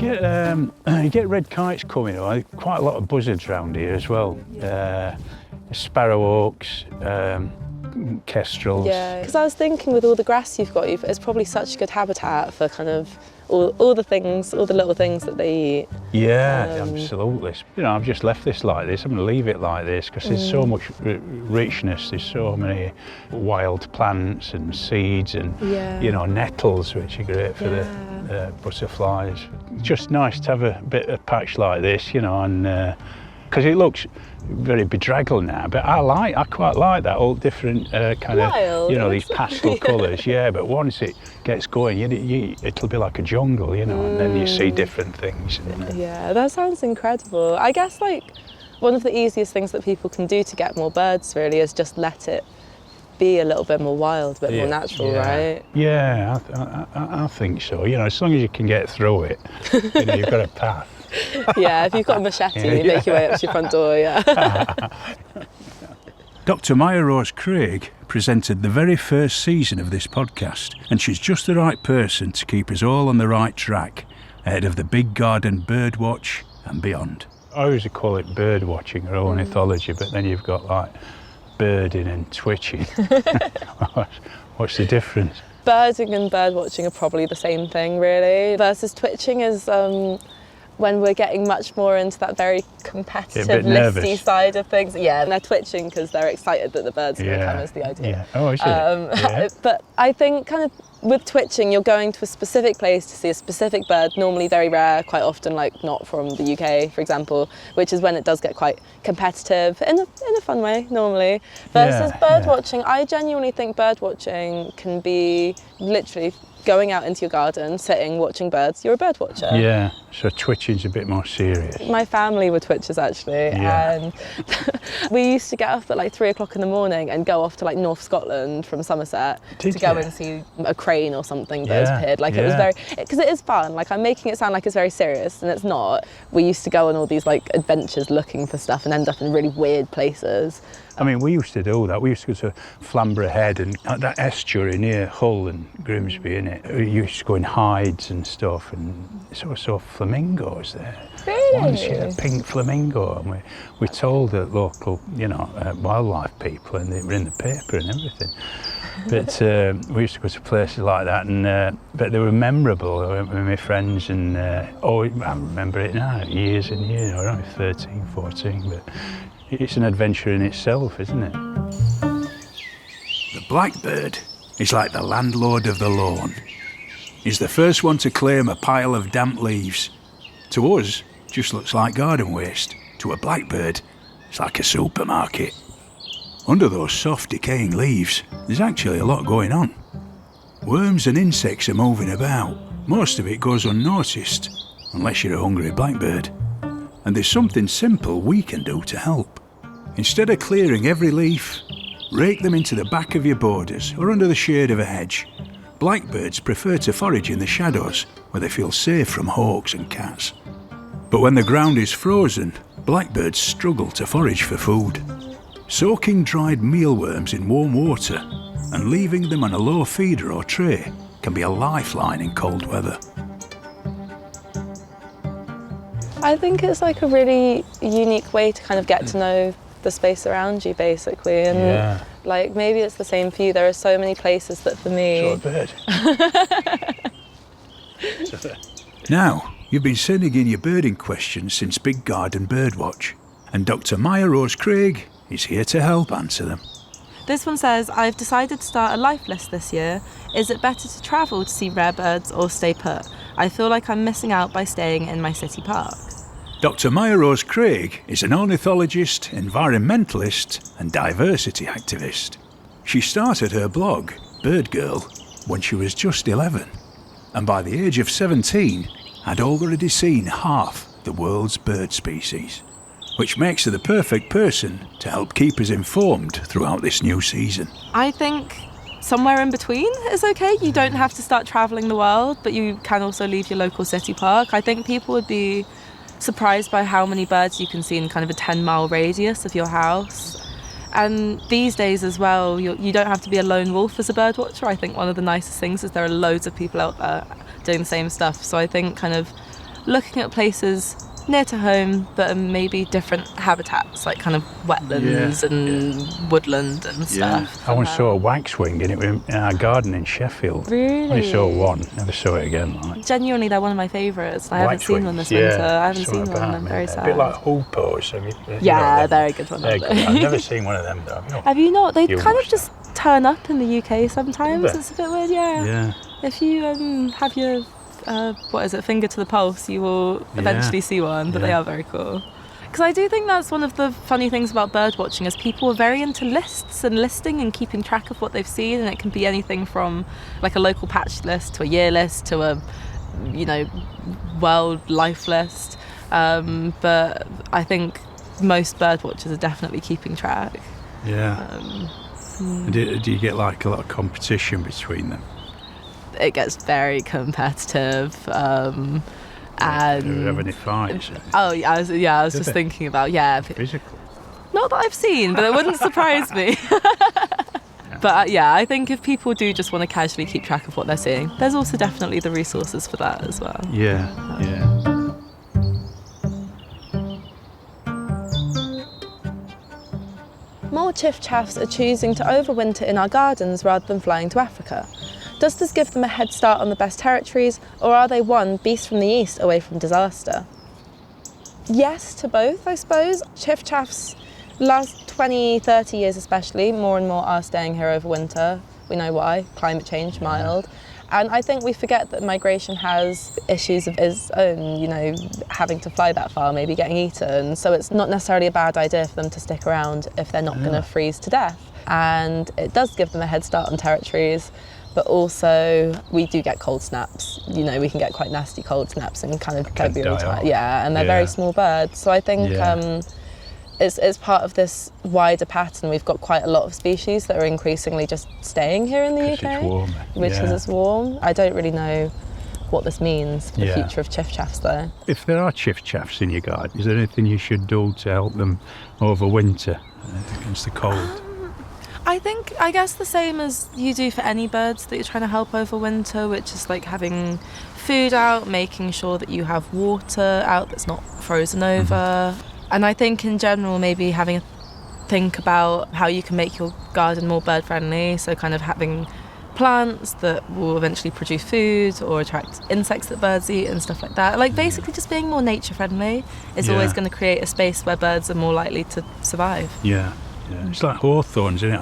you get red kites coming on. Quite a lot of buzzards around here as well. Sparrowhawks, kestrels. Yeah, because I was thinking with all the grass you've got, it's probably such a good habitat for kind of all the things, all the little things that they eat. Yeah, absolutely. You know, I've just left this like this. I'm going to leave it like this because there's so much richness. There's so many wild plants and seeds and, you know, nettles, which are great for the butterflies. Just nice to have a bit of patch like this, you know, and because it looks very bedraggled now, but I quite like that, all different kind of, you know, these pastel colours, but once it gets going, it'll be like a jungle, you know, and then you see different things. Yeah, that sounds incredible. I guess, like, one of the easiest things that people can do to get more birds, really, is just let it be a little bit more wild, a bit more natural, right? Yeah, I think so. You know, as long as you can get through it, you know, you've got a path. Yeah, if you've got a machete, you make your way up to your front door, Dr. Mya-Rose Craig presented the very first season of this podcast, and she's just the right person to keep us all on the right track ahead of the big garden birdwatch and beyond. I always call it birdwatching or ornithology, but then you've got like birding and twitching. What's the difference? Birding and birdwatching are probably the same thing, really, versus twitching is when we're getting much more into that very competitive, listy side of things. Yeah, and they're twitching because they're excited that the bird's going to come, is the idea. Yeah. Oh, is it? But I think kind of with twitching, you're going to a specific place to see a specific bird, normally very rare, quite often like not from the UK, for example, which is when it does get quite competitive in a fun way, normally. Versus birdwatching, I genuinely think birdwatching can be literally going out into your garden, sitting, watching birds. You're a bird watcher. Yeah, so twitching's a bit more serious. My family were twitchers, actually, and we used to get up at like 3 o'clock in the morning and go off to like North Scotland from Somerset to go and see a crane or something that has appeared. Like it was very, because it is fun. Like I'm making it sound like it's very serious, and it's not. We used to go on all these like adventures looking for stuff and end up in really weird places. I mean, we used to do that. We used to go to Flamborough Head and that estuary near Hull and Grimsby, innit? We used to go in hides and stuff, and saw flamingos there. Really? Once, a pink flamingo, and we told the local, you know, wildlife people, and they were in the paper and everything. But we used to go to places like that, and but they were memorable. I went with my friends, and I remember it now, years and years. I was only 13, 14, but it's an adventure in itself, isn't it? The blackbird is like the landlord of the lawn. He's the first one to claim a pile of damp leaves. To us, just looks like garden waste. To a blackbird, it's like a supermarket. Under those soft, decaying leaves, there's actually a lot going on. Worms and insects are moving about. Most of it goes unnoticed, unless you're a hungry blackbird. And there's something simple we can do to help. Instead of clearing every leaf, rake them into the back of your borders or under the shade of a hedge. Blackbirds prefer to forage in the shadows where they feel safe from hawks and cats. But when the ground is frozen, blackbirds struggle to forage for food. Soaking dried mealworms in warm water and leaving them on a low feeder or tray can be a lifeline in cold weather. I think it's like a really unique way to kind of get to know the space around you, basically, and like maybe it's the same for you. There are so many places that for me. Short bird. Now, you've been sending in your birding questions since Big Garden Birdwatch, and Dr. Mya-Rose Craig is here to help answer them. This one says, I've decided to start a life list this year. Is it better to travel to see rare birds or stay put? I feel like I'm missing out by staying in my city park. Dr. Mya-Rose Craig is an ornithologist, environmentalist and diversity activist. She started her blog, Bird Girl, when she was just 11, and by the age of 17 had already seen half the world's bird species, which makes her the perfect person to help keep us informed throughout this new season. I think somewhere in between is okay. You don't have to start travelling the world, but you can also leave your local city park. I think people would be surprised by how many birds you can see in kind of a 10-mile radius of your house. And these days as well, you don't have to be a lone wolf as a bird watcher. I think one of the nicest things is there are loads of people out there doing the same stuff. So I think kind of looking at places near to home but are maybe different habitats, like kind of wetlands and woodland and stuff. I once saw a waxwing in our garden in Sheffield. Really? Only saw one, never saw it again. Like. Genuinely, they're one of my favourites. I haven't seen one this winter. I haven't seen one. I'm very sad. A bit like hoopos. They're a good one. They're good. I've never seen one of them though. Have you not? They kind of just turn up in the UK sometimes. It's a bit weird, Yeah. If you have your finger to the pulse, you will eventually see one, but they are very cool. Because I do think that's one of the funny things about bird watching is people are very into lists and listing and keeping track of what they've seen, and it can be anything from like a local patch list to a year list to a world life list, but I think most bird watchers are definitely keeping track. Do you get like a lot of competition between them? It gets very competitive, and do you have any fights? I was just thinking about physical. Not that I've seen, but it wouldn't surprise me. But I think if people do just want to casually keep track of what they're seeing, there's also definitely the resources for that as well. More chiffchaffs are choosing to overwinter in our gardens rather than flying to Africa. Does this give them a head start on the best territories, or are they one beast from the east away from disaster? Yes to both, I suppose. Chiffchaffs, last 20, 30 years especially, more and more are staying here over winter. We know why, climate change, mild. And I think we forget that migration has issues of its own, having to fly that far, maybe getting eaten. So it's not necessarily a bad idea for them to stick around if they're not going to freeze to death. And it does give them a head start on territories. But also, we do get cold snaps. We can get quite nasty cold snaps and kind of February time. And they're very small birds. So I think it's part of this wider pattern. We've got quite a lot of species that are increasingly just staying here in the UK. It's warmer. Because it's warm. I don't really know what this means for the future of chiffchaffs though. If there are chiffchaffs in your garden, is there anything you should do to help them overwinter against the cold? I guess the same as you do for any birds that you're trying to help over winter, which is like having food out, making sure that you have water out that's not frozen over. And I think in general maybe having a think about how you can make your garden more bird friendly, so kind of having plants that will eventually produce food or attract insects that birds eat and stuff like that. Like basically just being more nature friendly is always going to create a space where birds are more likely to survive. It's like hawthorns, isn't it?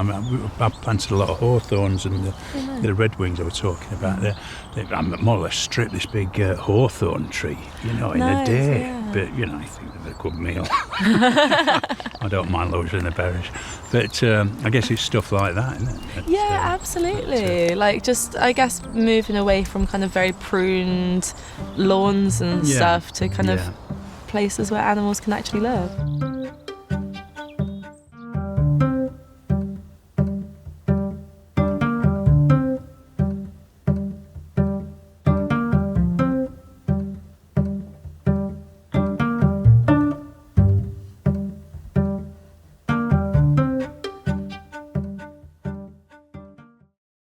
I've planted a lot of hawthorns, and the redwings I was talking about. They more or less stripped this big hawthorn tree, in a day. But I think they're a good meal. I don't mind losing the berries, but I guess it's stuff like that, isn't it? Absolutely. Like just, I guess, moving away from kind of very pruned lawns and stuff to kind of places where animals can actually live.